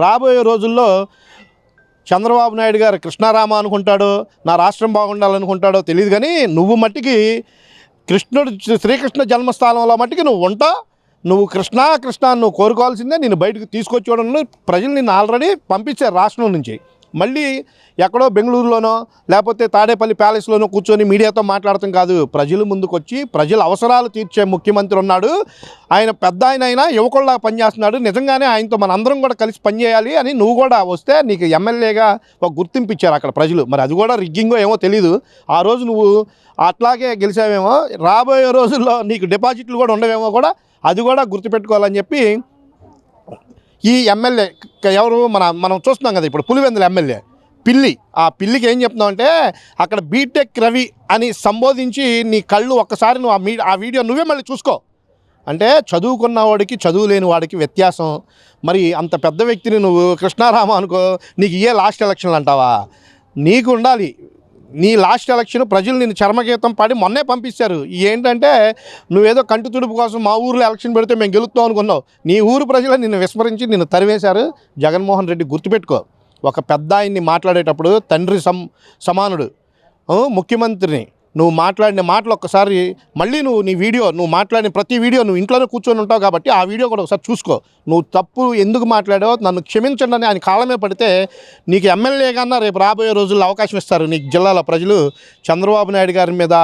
రాబోయే రోజుల్లో చంద్రబాబు నాయుడు గారు కృష్ణారామ అనుకుంటాడో, నా రాష్ట్రం బాగుండాలనుకుంటాడో తెలియదు, కానీ నువ్వు మట్టికి శ్రీకృష్ణ జన్మస్థానంలో మట్టికి నువ్వు ఉంటావు. నువ్వు కృష్ణ నువ్వు కోరుకోవాల్సిందే. నేను బయటకు తీసుకొచ్చేయడం, ప్రజలు నిన్ను ఆల్రెడీ పంపించారు రాష్ట్రం నుంచి. మళ్ళీ ఎక్కడో బెంగళూరులోనో లేకపోతే తాడేపల్లి ప్యాలెస్లోనో కూర్చొని మీడియాతో మాట్లాడటం కాదు, ప్రజలు ముందుకొచ్చి ప్రజల అవసరాలు తీర్చే ముఖ్యమంత్రి ఉన్నాడు. ఆయన పెద్ద అయినా యువకుల్లా పనిచేస్తున్నాడు. నిజంగానే ఆయనతో మన అందరం కూడా కలిసి పనిచేయాలి అని నువ్వు కూడా వస్తే నీకు ఎమ్మెల్యేగా ఒక గుర్తింపు ఇచ్చారు అక్కడ ప్రజలు. మరి అది కూడా రిగ్గింగో ఏమో తెలీదు. ఆ రోజు నువ్వు అట్లాగే గెలిచావేమో, రాబోయే రోజుల్లో నీకు డిపాజిట్లు కూడా ఉండవేమో, కూడా అది కూడా గుర్తుపెట్టుకోవాలని చెప్పి ఈ ఎమ్మెల్యే ఎవరు మనం చూస్తున్నాం కదా ఇప్పుడు పులివెందుల ఎమ్మెల్యే పిల్లి. ఆ పిల్లికి ఏం చెప్తున్నావు అక్కడ బీటెక్ రవి అని సంబోధించి నీ కళ్ళు ఒక్కసారి నువ్వు ఆ వీడియో నువ్వే మళ్ళీ చూసుకో. అంటే చదువుకున్న వాడికి చదువు లేని వాడికి వ్యత్యాసం. మరి అంత పెద్ద వ్యక్తిని నువ్వు కృష్ణారామ అనుకో, నీకు ఇయే లాస్ట్ ఎలక్షన్లు అంటావా? నీకు ఉండాలి. నీ లాస్ట్ ఎలక్షన్ ప్రజలు నిన్ను చర్మగీతం పాడి మొన్నే పంపించారు. ఏంటంటే నువ్వేదో కంటి తుడుపు కోసం మా ఊర్లో ఎలక్షన్ పెడితే మేము గెలుస్తాం అనుకున్నావు. నీ ఊరు ప్రజలు నిన్ను విస్మరించి నిన్ను తరివేశారు. జగన్మోహన్ రెడ్డి గుర్తుపెట్టుకో, ఒక పెద్ద ఆయన్ని మాట్లాడేటప్పుడు తండ్రి సమానుడు ముఖ్యమంత్రిని నువ్వు మాట్లాడిన మాటలు ఒక్కసారి మళ్ళీ నువ్వు మాట్లాడిన ప్రతి వీడియో నువ్వు ఇంట్లోనే కూర్చొని ఉంటావు కాబట్టి ఆ వీడియో కూడా ఒకసారి చూసుకో. నువ్వు తప్పు ఎందుకు మాట్లాడావో నన్ను క్షమించండి అని ఆయన కాళ్ళమే పడితే నీకు ఎమ్మెల్యే కన్నా రేపు రాబోయే రోజుల్లో అవకాశం ఇస్తారు. నీకు జిల్లాల ప్రజలు చంద్రబాబు నాయుడు గారి మీద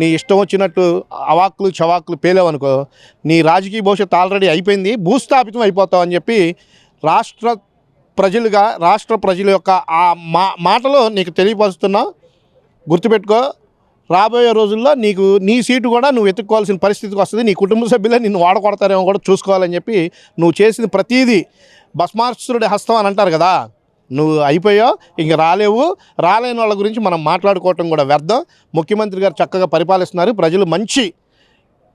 నీ ఇష్టం వచ్చినట్టు అవాక్కులు చవాకులు పేలేవనుకో, నీ రాజకీయ భవిష్యత్తు ఆల్రెడీ అయిపోయింది, భూస్థాపితం అయిపోతావు అని చెప్పి రాష్ట్ర ప్రజల యొక్క ఆ మాటలో నీకు తెలియపరుస్తున్నా. గుర్తుపెట్టుకో, రాబోయే రోజుల్లో నీకు నీ సీటు కూడా నువ్వు వెతుక్కోవాల్సిన పరిస్థితికి వస్తుంది. నీ కుటుంబ సభ్యులే నిన్ను వాడకొడతారేమో కూడా చూసుకోవాలని చెప్పి నువ్వు చేసిన ప్రతీదీ భస్మాసురుడి హస్తం అని అంటారు కదా, నువ్వు అయిపోయావు. ఇంక రాలేని వాళ్ళ గురించి మనం మాట్లాడుకోవటం కూడా వ్యర్థం. ముఖ్యమంత్రి గారు చక్కగా పరిపాలిస్తున్నారు. ప్రజలు మంచి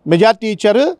మెజార్టీ ఇచ్చారు.